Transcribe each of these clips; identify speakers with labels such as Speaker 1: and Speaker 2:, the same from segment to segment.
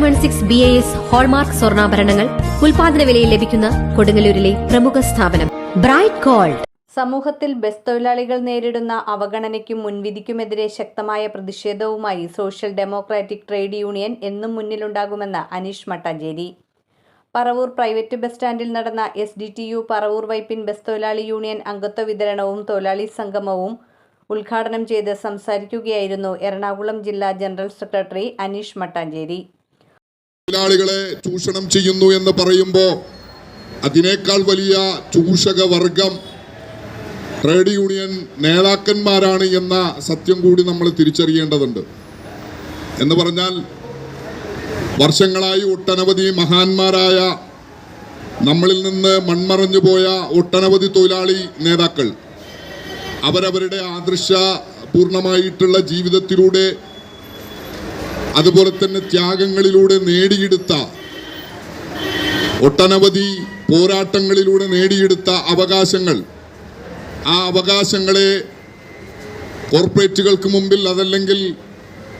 Speaker 1: 916 BAS hallmark സ്വർണ്ണാഭരണങ്ങൾ ഉൽപാദന വിലയിൽ ലഭിക്കുന്ന കൊടുങ്ങല്ലൂരിലെ പ്രമുഖ സ്ഥാപനം ബ്രൈറ്റ് ഗോൾഡ്.
Speaker 2: സമൂഹത്തിൽ ബസ് തൊഴിലാളികൾ നേരിടുന്ന അവഗണനയ്ക്കും മുൻവിധിക്കുമെതിരെ ശക്തമായ പ്രതിഷേധവുമായി സോഷ്യൽ ഡെമോക്രാറ്റിക് ട്രേഡ് യൂണിയൻ എന്നും മുന്നിലുണ്ടാകുമെന്ന് അനീഷ് മട്ടാഞ്ചേരി. പറവൂർ പ്രൈവറ്റ് ബസ് സ്റ്റാൻഡിൽ നടന്ന SDTU പറവൂർ വൈപ്പിൻ ബസ് തൊഴിലാളി യൂണിയൻ അംഗത്വ വിതരണവും തൊഴിലാളി സംഗമവും ഉദ്ഘാടനം ചെയ്ത് സംസാരിക്കുകയായിരുന്നു എറണാകുളം ജില്ലാ ജനറൽ സെക്രട്ടറി അനീഷ് മട്ടാഞ്ചേരി.
Speaker 3: തൊഴിലാളികളെ ചൂഷണം ചെയ്യുന്നു എന്ന് പറയുമ്പോൾ അതിനേക്കാൾ വലിയ ചൂഷക വർഗം ട്രേഡ് യൂണിയൻ നേതാക്കന്മാരാണ് എന്ന സത്യം കൂടി നമ്മൾ തിരിച്ചറിയേണ്ടതുണ്ട്. എന്ന് പറഞ്ഞാൽ വർഷങ്ങളായി ഒട്ടനവധി മഹാന്മാരായ നമ്മളിൽ നിന്ന് മൺമറഞ്ഞു പോയ ഒട്ടനവധി തൊഴിലാളി നേതാക്കൾ അവരവരുടെ ആദർശപൂർണമായിട്ടുള്ള ജീവിതത്തിലൂടെ അതുപോലെ തന്നെ ത്യാഗങ്ങളിലൂടെ നേടിയെടുത്ത ഒട്ടനവധി പോരാട്ടങ്ങളിലൂടെ നേടിയെടുത്ത അവകാശങ്ങൾ, ആ അവകാശങ്ങളെ കോർപ്പറേറ്റുകൾക്ക് മുമ്പിൽ അതല്ലെങ്കിൽ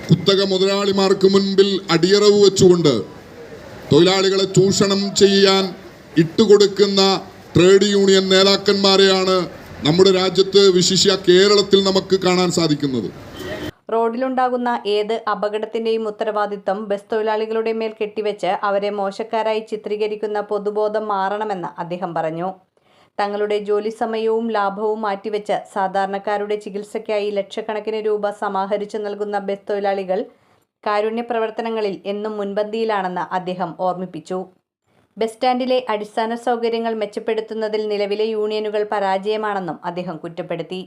Speaker 3: കുത്തക മുതലാളിമാർക്ക് മുൻപിൽ അടിയറവ് വെച്ചുകൊണ്ട് തൊഴിലാളികളെ ചൂഷണം ചെയ്യാൻ ഇട്ടുകൊടുക്കുന്ന ട്രേഡ് യൂണിയൻ നേതാക്കന്മാരെയാണ് നമ്മുടെ രാജ്യത്ത്, വിശിഷ്യ കേരളത്തിൽ നമുക്ക് കാണാൻ സാധിക്കുന്നത്.
Speaker 2: റോഡിലുണ്ടാകുന്ന ഏത് അപകടത്തിന്റെയും ഉത്തരവാദിത്തം ബസ് തൊഴിലാളികളുടെ മേൽ കെട്ടിവെച്ച് അവരെ മോശക്കാരായി ചിത്രീകരിക്കുന്ന പൊതുബോധം മാറണമെന്ന് അദ്ദേഹം പറഞ്ഞു. തങ്ങളുടെ ജോലി സമയവും ലാഭവും മാറ്റിവെച്ച് സാധാരണക്കാരുടെ ചികിത്സയ്ക്കായി ലക്ഷക്കണക്കിന് രൂപ സമാഹരിച്ചു നൽകുന്ന ബസ് തൊഴിലാളികൾ കാരുണ്യ പ്രവർത്തനങ്ങളിൽ എന്നും മുൻപന്തിയിലാണെന്ന് അദ്ദേഹം ഓർമ്മിപ്പിച്ചു. ബസ് സ്റ്റാൻഡിലെ അടിസ്ഥാന സൗകര്യങ്ങൾ മെച്ചപ്പെടുത്തുന്നതിൽ നിലവിലെ യൂണിയനുകൾ പരാജയമാണെന്നും അദ്ദേഹം കുറ്റപ്പെടുത്തി.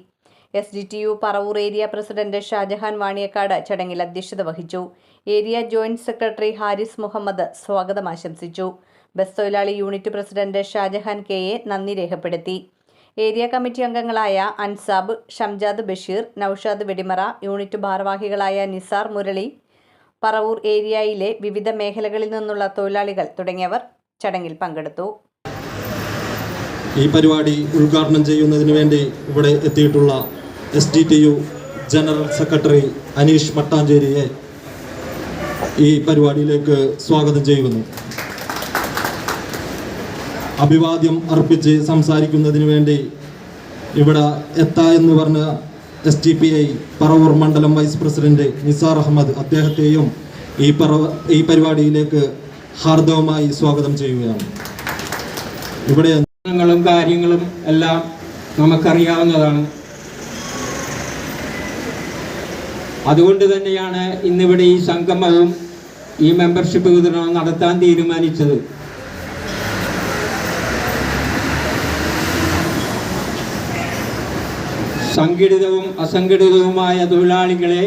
Speaker 2: SDTU Paravur area president Shajahan Vaniyakkad ചടങ്ങിൽ അധ്യക്ഷത വഹിച്ചു. Area joint secretary Haris Muhammad സ്വാഗതം ആശംസിച്ചു. ബസ് തൊഴിലാളി യൂണിറ്റ് പ്രസിഡന്റ് ഷാജഹാൻ KA നന്ദി രേഖപ്പെടുത്തി. ഏരിയ കമ്മിറ്റി അംഗങ്ങളായ അൻസാബ്, ഷംജാദ് ബഷീർ, നൌഷാദ് വെടിമറ, യൂണിറ്റ് ഭാരവാഹികളായ നിസാർ മുരളി, പറവൂർ ഏരിയയിലെ വിവിധ മേഖലകളിൽ നിന്നുള്ള തൊഴിലാളികൾ തുടങ്ങിയവർ ചടങ്ങിൽ പങ്കെടുത്തു.
Speaker 4: ഈ പരിപാടി ഉദ്ഘാടനം ചെയ്യുന്നതിന് വേണ്ടി ഇവിടെ എത്തിയിട്ടുള്ള SDTU ജനറൽ സെക്രട്ടറി അനീഷ് മട്ടാഞ്ചേരിയെ ഈ പരിപാടിയിലേക്ക് സ്വാഗതം ചെയ്യുന്നു. അഭിവാദ്യം അർപ്പിച്ച് സംസാരിക്കുന്നതിന് വേണ്ടി ഇവിടെ എന്ന് പറഞ്ഞ STPI പറവൂർ മണ്ഡലം വൈസ് പ്രസിഡന്റ് നിസാർ അഹമ്മദ്, അദ്ദേഹത്തെയും ഈ പരിപാടിയിലേക്ക് ഹാർദവമായി സ്വാഗതം ചെയ്യുകയാണ്. ഇവിടെ
Speaker 5: കാര്യങ്ങളും എല്ലാം നമുക്കറിയാവുന്നതാണ്. അതുകൊണ്ട് തന്നെയാണ് ഇന്നിവിടെ ഈ സംഗമവും ഈ മെമ്പർഷിപ്പ് വിതരണവും നടത്താൻ തീരുമാനിച്ചത്. സംഘടിതവും അസംഘടിതവുമായ തൊഴിലാളികളെ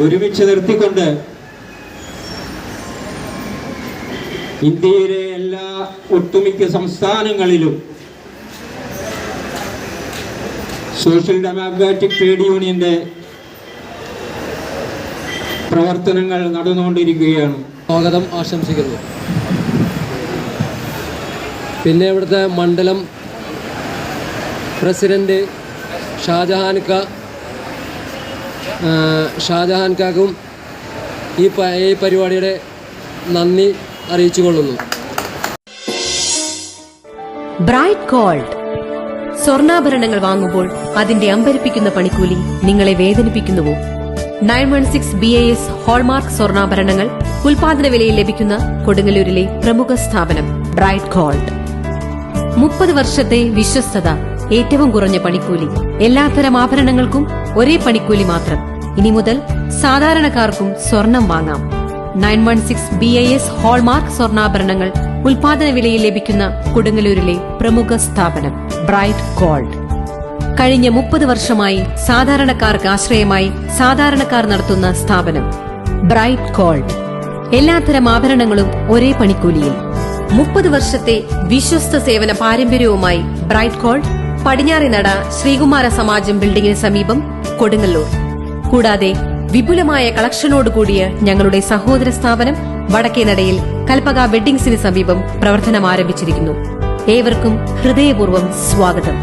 Speaker 5: ഒരുമിച്ച് നിർത്തിക്കൊണ്ട് ഇന്ത്യയിലെ എല്ലാ ഒട്ടുമിക്ക സംസ്ഥാനങ്ങളിലും സോഷ്യൽ ഡെമോക്രാറ്റിക് ട്രേഡ് യൂണിയന്റെ പ്രവർത്തനങ്ങൾ നടന്നുകൊണ്ടിരിക്കുകയാണ്.
Speaker 6: സ്വാഗതം ആശംസിക്കുന്നു. പിന്നെ ഇവിടുത്തെ മണ്ഡലം പ്രസിഡന്റ് ഷാജഹാൻക്കും ഈ പരിപാടിയുടെ നന്ദി അറിയിച്ചുകൊള്ളുന്നു.
Speaker 1: ബ്രൈറ്റ് ഗോൾഡ് സ്വർണ്ണാഭരണങ്ങൾ വാങ്ങുമ്പോൾ അതിന്റെ അമ്പരിപ്പിക്കുന്ന പണിക്കൂലി നിങ്ങളെ വേദനിപ്പിക്കുന്നുവോ? 916 BAS ഹോൾമാർക്ക് സ്വർണ്ണാഭരണങ്ങൾ ഉൽപാദന വിലയിൽ ലഭിക്കുന്ന കൊടുങ്ങല്ലൂരിലെ പ്രമുഖ സ്ഥാപനം ബ്രൈറ്റ് ഗോൾഡ്. 30 വർഷത്തെ വിശ്വസ്തത, ഏറ്റവും കുറഞ്ഞ പണിക്കൂലി, എല്ലാത്തരം ആഭരണങ്ങൾക്കും ഒരേ പണിക്കൂലി മാത്രം. ഇനി മുതൽ സാധാരണക്കാർക്കും സ്വർണം വാങ്ങാം. 916 BAS ഹോൾമാർക്ക് സ്വർണ്ണാഭരണങ്ങൾ ഉൽപാദന വിലയിൽ ലഭിക്കുന്ന കൊടുങ്ങല്ലൂരിലെ പ്രമുഖ സ്ഥാപനം ബ്രൈറ്റ് ഗോൾഡ്. കഴിഞ്ഞ 30 വർഷമായി സാധാരണക്കാർക്ക് ആശ്രയമായി സാധാരണക്കാർ നടത്തുന്ന സ്ഥാപനം ബ്രൈറ്റ് ഗോൾഡ്. എല്ലാത്തരം ആഭരണങ്ങളും ഒരേ പണിക്കൂലിയിൽ. 30 വർഷത്തെ വിശ്വസ്ത സേവന പാരമ്പര്യവുമായി ബ്രൈറ്റ് ഗോൾഡ് പടിഞ്ഞാറേനട ശ്രീകുമാര സമാജം ബിൽഡിംഗിന് സമീപം കൊടുങ്ങല്ലൂർ. കൂടാതെ വിപുലമായ കളക്ഷനോടുകൂടിയ ഞങ്ങളുടെ സഹോദര സ്ഥാപനം വടക്കേനടയിൽ കൽപ്പക വെഡ്ഡിംഗ്സിന് സമീപം പ്രവർത്തനം ആരംഭിച്ചിരിക്കുന്നു. ഏവർക്കും ഹൃദയപൂർവ്വം സ്വാഗതം.